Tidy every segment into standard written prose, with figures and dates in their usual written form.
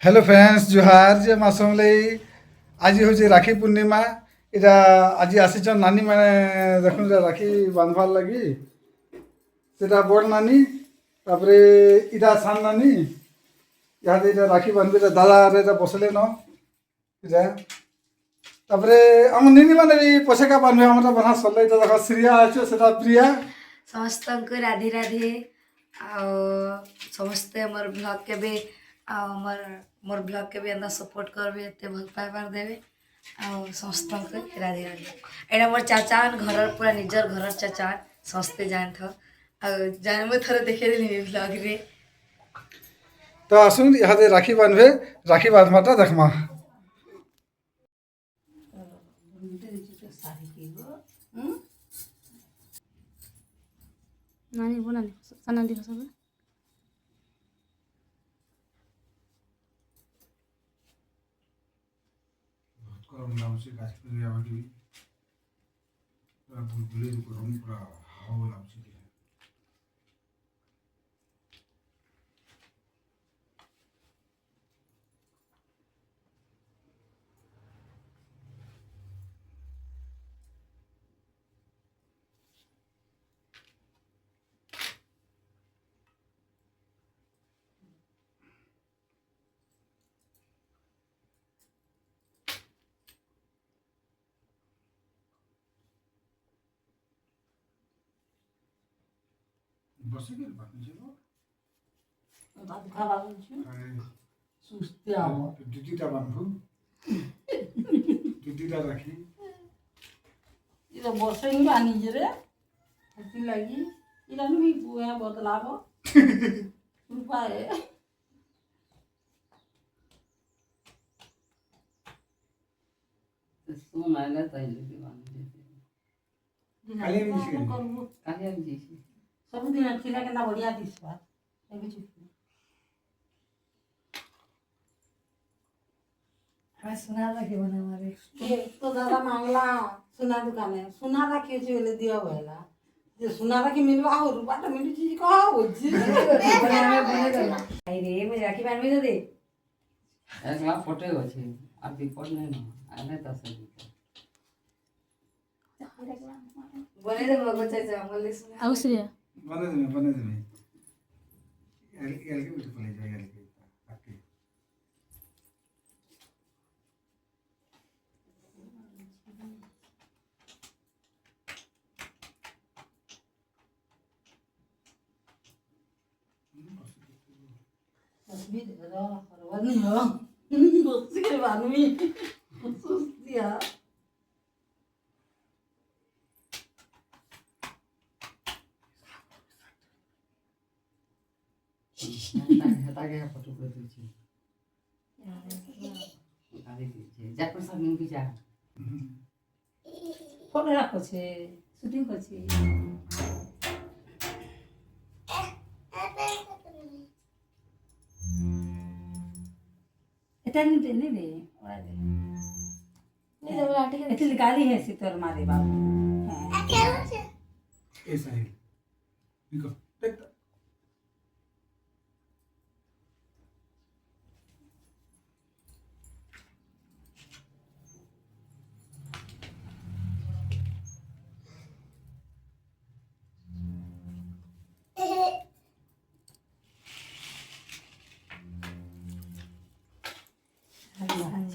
Hello friends जुहार जे मासमले आज हूँ राखी पूर्णिमा इटा आज आसीचन नानी मैंने देखुन राखी बांधवार लगी सेटा बड़ नानी तापरे इटा सान नानी यहाँ इटा राखी बांधबे दादा इटा बसले न इटा तापरे हम निनी माने भी पोशाका बांधबे हमरा बना सल्ले इटा देखा श्रिया আছে সেটা প্রিয়া ସମସ୍ତଙ୍କୁ ରାଧେ ରାଧେ ଆଉ ସମସ୍ତେ ମୋର ବ୍ଲଗ୍ କେବେ ଆଉ ମୋର ବ୍ଲଗ୍ କେବେ ଏନ୍ତା ସପୋର୍ଟ କରିବେ ଏତେ ଭଲ ପାଇବାର ଦେବେ ଆଉ ସମସ୍ତଙ୍କୁ ରାଧେ ରାଧେ ଏଇଟା ମୋର ଚାଚାନ୍ ଘରର ପୁରା ନିଜର ଘରର ଚାଚାନ୍ ସମସ୍ତେ ଜାଣିଥାଉ ଆଉ ଜାଣି ମୁଁ ଥରେ ଦେଖେଇଦେଲି ବ୍ଲଗ୍ରେ तो आसुन यहाँ राखी बांधबे राखी बांधवाटा देखमा नानी बनाले साना दिखो सब गरम लाउँछ गाछ पनि अब कि बुलबुले गरम पुरा हावा लाउँछ बसेको भन्नु चाहिँ भात खावा छु सुस्ती आव दुईटा बान्धु दुईटा राखी इरा बसै बानी रे हति लागि इरा नि बुया बदलाव रुपाए सोनाले तैले के बानी काली मिसी करबो काली मिसी सब दिन खिला के ना बढ़िया दिसबा एबे छु ଆମେ ସୁନା ରାକ୍ଷୀ ବନାବାରେ ये तो दादा मांगला सुना दुकाने सुना राखी छै बोले दियो भला जे सुना राखी मिलवा हो रुपा त मिली चीज कहा हो जी ଆମେ ବନେଇଦେଲା ଆଇ ରେ ମୁଁ ରାକ୍ଷୀ ବାନ୍ଧବି ତ ଦେ एकला फोटो ଅଛି আর বিপদ নাই না আনে তো সব ବନେଇଦେବ ଚାଚା ମଲ୍ଲି ସୁନା आउ श्रेया बनाइदिने एलके उठे पले जाए एलके आके तस्वीर रो रवनी हो दोस्ती के बानवी सुस्तिया তাকে ফটো করে দিচ্ছি গাড়ি দিচ্ছি যাকর সব নিবি যা फोटो राखो छे शूटिंग कर छे एटा नहीं दे ओरा दे ये तो लाठी के एतली गाली है सितर मारे बाबू ऐसा है देखो देख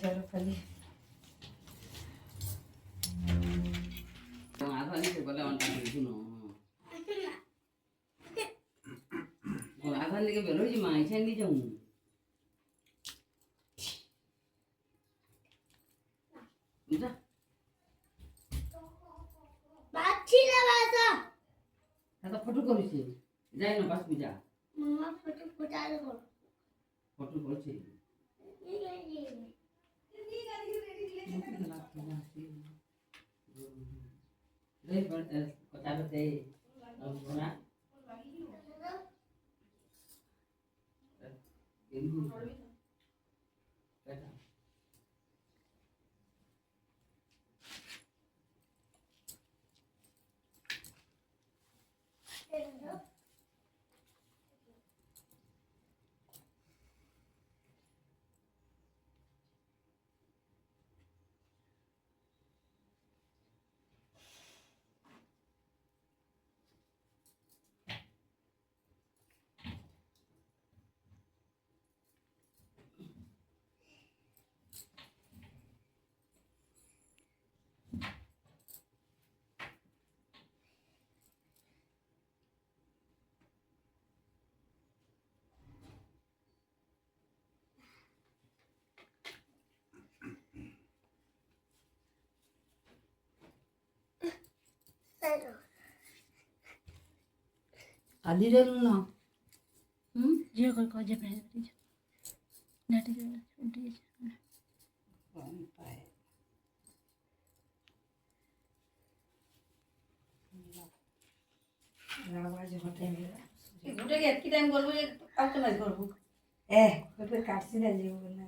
ଝିଅର ପଲି আধানিকে বলে অন্টা শুনো আধানিকে বেরোই মা এখানে নিয়ে যাও বুঝা এটা ফটো করেছি যাই না বাস পূজা ফটো করছি কথা বলতে না आधी रे ना झियो कर कह जे पहले नाटी के उल्टी গোটে এতকি টাইম করবো যে আর তো নাই করবো গোটে কাটছি না যে না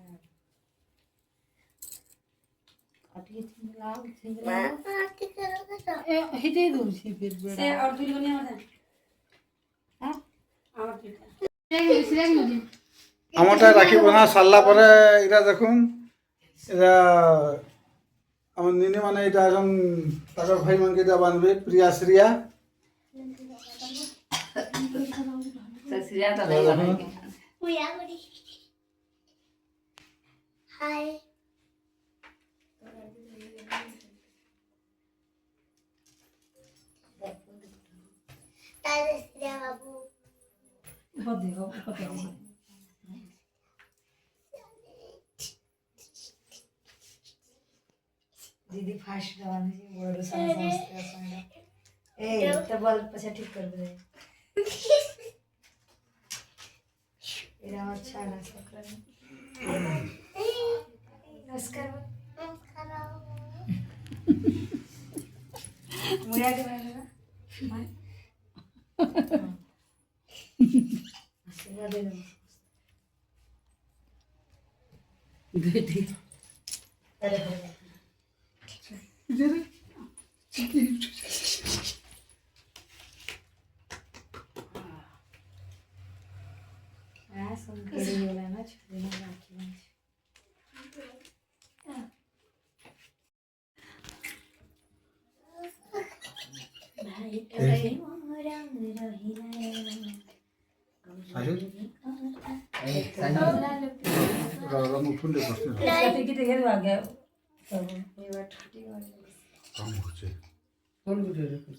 काटिए छिंगलाओ हिटे दूसरी फिर সে बेड़ा আর দুই গনি আমাদের হ্যাঁ আমার দুইটা আমারটা রাখি বানা সারলা পরে এটা দেখুন এটা আমার নিনি মানে এটা এখন তাদের ভাই মানকে এটা বানবে প্রিয়া শ্রিয়া ससुरिया तो नहीं बनाएंगे हाय बाबू ऊपर देखो ऊपर देखो दीदी फास्ट गाने जी बड़ो समझते हैं ए टेबल पे ठीक कर दे एरा अच्छा ना सकरा नमस्कार मुया के बारे में आशीर्वाद दे बेटी अरे हाँ सब केरी वाला ना छोड़ ना बाकी ना भाई ए मोरा मेरा हिला साहिल ए साहिल गरम उठुले बस्ने किती किती घेऊ आगे सब मी वाट ठीक आहे काम होचे फूल गुटे रे कुछ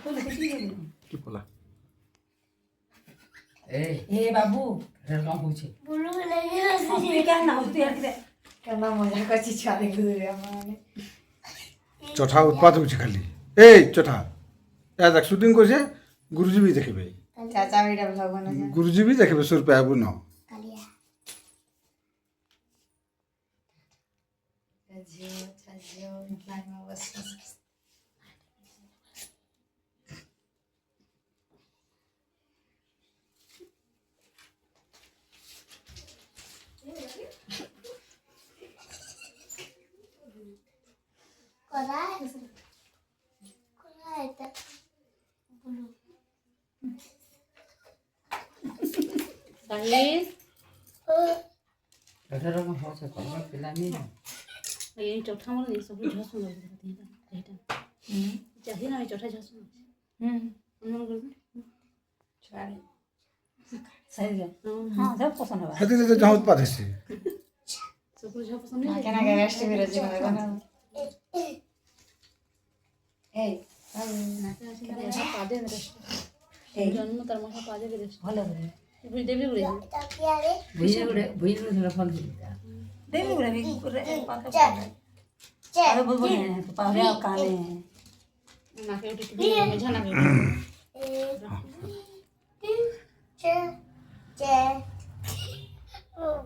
फुल किती घेऊ की बोला ए बाबू रे काम पूछे बुलू नहीं मी काय ना होती यार केना मजा कशी छाले गुरे आमाने चठा उत्पाद होचे खाली ए चठा या देख शूटिंग करছে गुरुजी भी देखबे चाचा बेटा ब्लॉग बना गुरुजी भी देखबे 100 रुपया आबू न कालिया जियो लाइन में बस कोला है तक बुलू साहिल अठारह में हो से कर पिला नहीं ये चौथा मोर नहीं सब झसु लग रहा एटा चाहिए ना चौथा झसु मन कर छाड़े सही है हां सब पसंद है हेते जे जहाँ उत्पाद हेसे सब झ पसंद नहीं केना के रेस्ट भी रजी में बना ए ना के पादे में ए जन्म तर महा पादे के रेस्ट भलो रे बुझ देबी गुरे भुई गुटे फल दिता देवी रे भी रे पाके अरे बोल बोल है तो पावे काने ना के उठी में झना के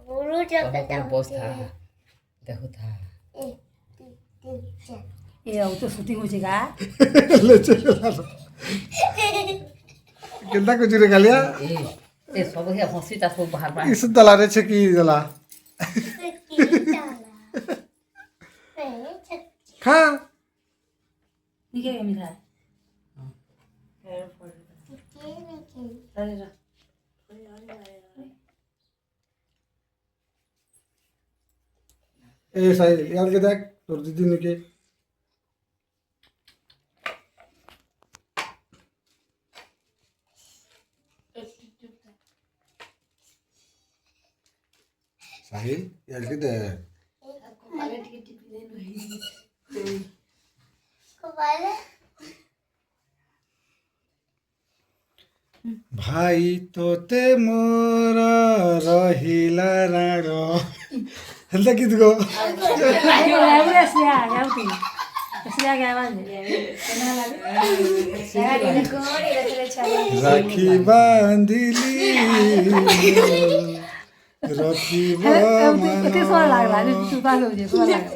बुलू जब पोस्ट था देखो था ए अब तो शूटिंग हो जाएगा ले चला केनता को जुरे गालिया ए सब के हंसी ता सब बाहर बाहर इस दला रे छे की दला खा निके के मिला अरे ए साहिल यार के देख तोर दीदी ने के साहिल यार के दे भाई तोते मोर रहिला राग हेल्ता गीत गो एवढे असले गावती हंसले आगे आवाज राखी बांधिली रखिब किती सोड लागला तू काय घेऊ सोड लागला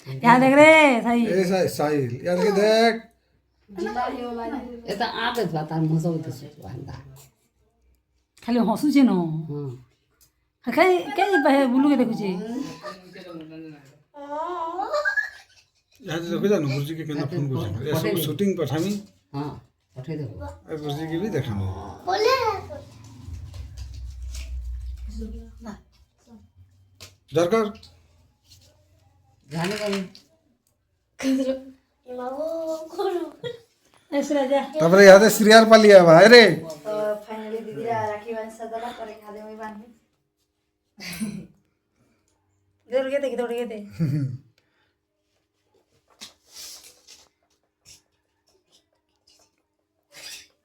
यहाँ देख रे सही ए साहिल यार के देख यता आदत भए तार मजाउँदैछु भन्दा खाली हँसुछे न खाइ के बुलुके देखुछे यहाँ देखो जानु गुरुजी के केना फोन गुरुजी ये सब शूटिंग पठामी पठाइदेऊ ए गुरुजी के भी देखामी दरकार जाने गर्नु ऐसे जा तापरे याद श्रीयार पालिया भाई रे तो फाइनली दीदी राखी बांध सदला पर खादे में बांध दौड़ गए थे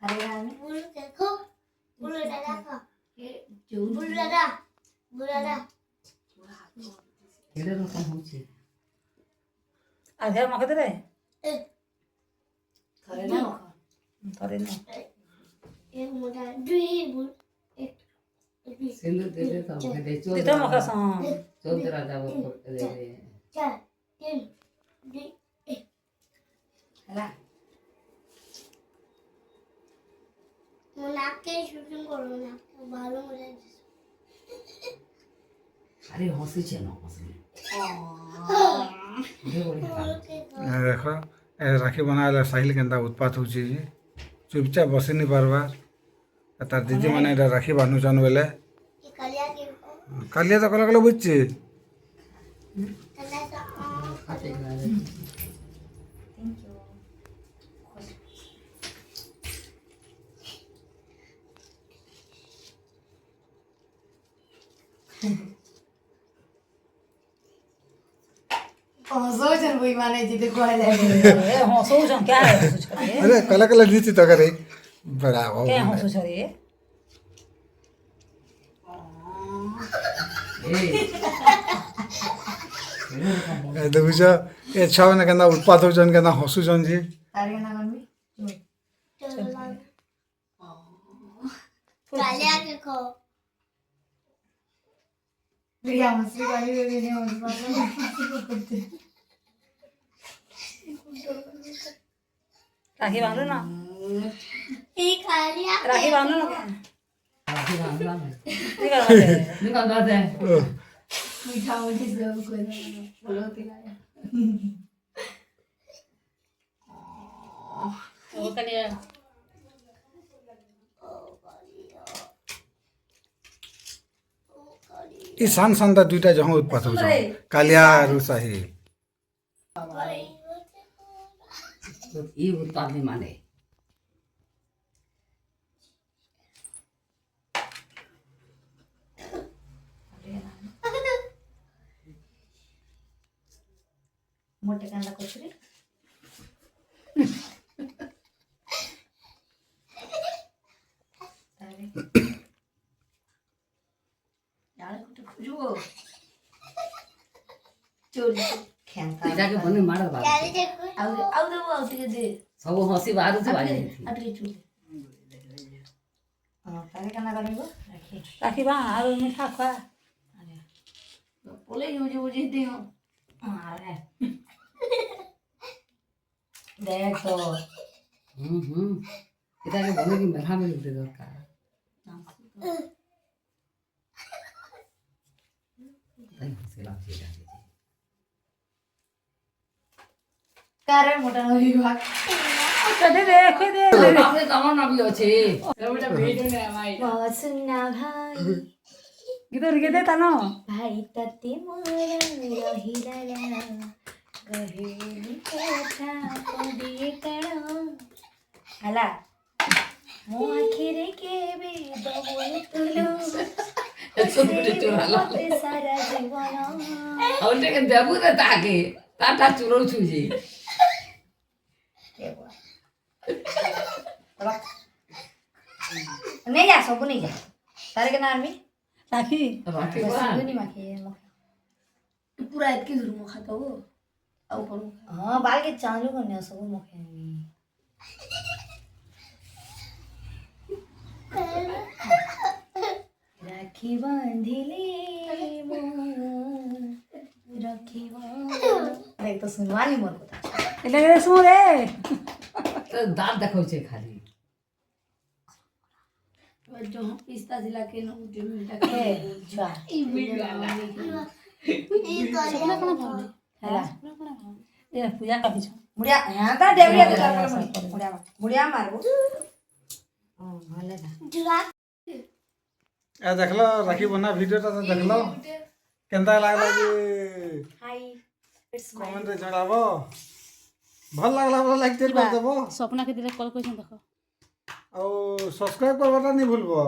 अरे यार Bulu देखो bulu dada का bulu dada हेरेर कमाउँछ आधा मखते रे थोड़े ना थोड़े ना एक मोटा दुई bulu एक सिन्दुर दिले त मैले त्यो मखस चौध राजा चार तीन दुई हला मुनाक के शूटिंग करो ना बालों मुझे अरे हँसी छ न हँसी देखो ए राखी बनाले साहिल केनता उत्पात होची चुपचाप बसी नहीं पारबार तार दीदी माने एटा राखी बानुचन बेले ये कलिया के कालिया तो कला कला बुझছি तला सा सोचन वही माने जिते कोई ले ए हँसौछन् क्या हँसुछ रे अरे कला कला नीति तो करे बड़ा हो क्या हँसुछ रे ए देखुछ ए छा ने केनता उत्पात होचन केनता हसुचन जी तारे ना करबी कलिया के खो प्रिया मस्ती वाली वीडियो में करते राखी बांधू ना ये कलिया राखी बांधू ना निकाल दे मीठा मुझे सब कोई बोलो तिलाया वो कलिया ई सान सान दुईटा जहाँ उत्पात होचन कालिया और साहिल यी उत्पादले माने मोटे कांदा कोचरी यार कुछ खुजो चोरी खेंता इटाके भन्ने माडल भए कलिया देखो आउ दे सब हँसी बाहरू छ भाइ अटके चुले तारे काना करबो राखी राखी बा आरो मिठा खा बोले मुझे दे हो अरे देख तो इटाके भन्ने कि मेला मिल्दै दरकार ताई हँसी लाग्छ इटाके कारे मोटा नभी भाग कदे देख दे आउने तमा नबी अछि एउटा भिडियो नै आमाइ सुन्ना भाइ गीत गे दे तानो भाइ तति मोर रहिरला गहेली कोठा पदी कण हला मो आखिरे के बे दबोल तुलो सारा जीवन आउने के देबु त ताके ताटा चुरौ छु जी नहीं जा सब नहीं जा तारे के नाम में राखी राखी बस बांध। नहीं माखे तू पूरा इतकी दूर मुख खाता हो और ऊपर मुख हां बाल के चालू करने सब मुखे राखी बांधिली राखी बांध तो सुनवानी मोर को એટલે શું રે तो दांत देखो छे खाली जो हम पिस्ता जिला के नो जो मिलता ए जा हैला એ પૂજા કરી છો मुड़िया यहां ता देवरिया दे मुड़िया मुड़िया मारबो हां भले ना ए देखलो राखी बना वीडियोटा तो देखलो केंता लागला कि हाय इट्स कमेंट रे जणाबो भल लागला बोला लाइक कर देबो স্বপ্না কে দিলে কল কইছেন দেখো और सब्सक्राइब करवाटा नहीं भूलबो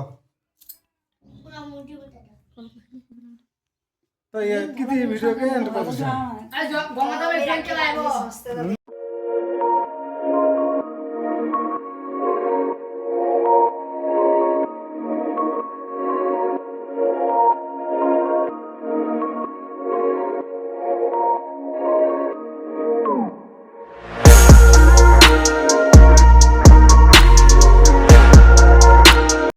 पूरा मुझे बता दो तो ये किती वीडियो के एंड कर आज गंगा में फ्रेंड चलाएबो सस्ते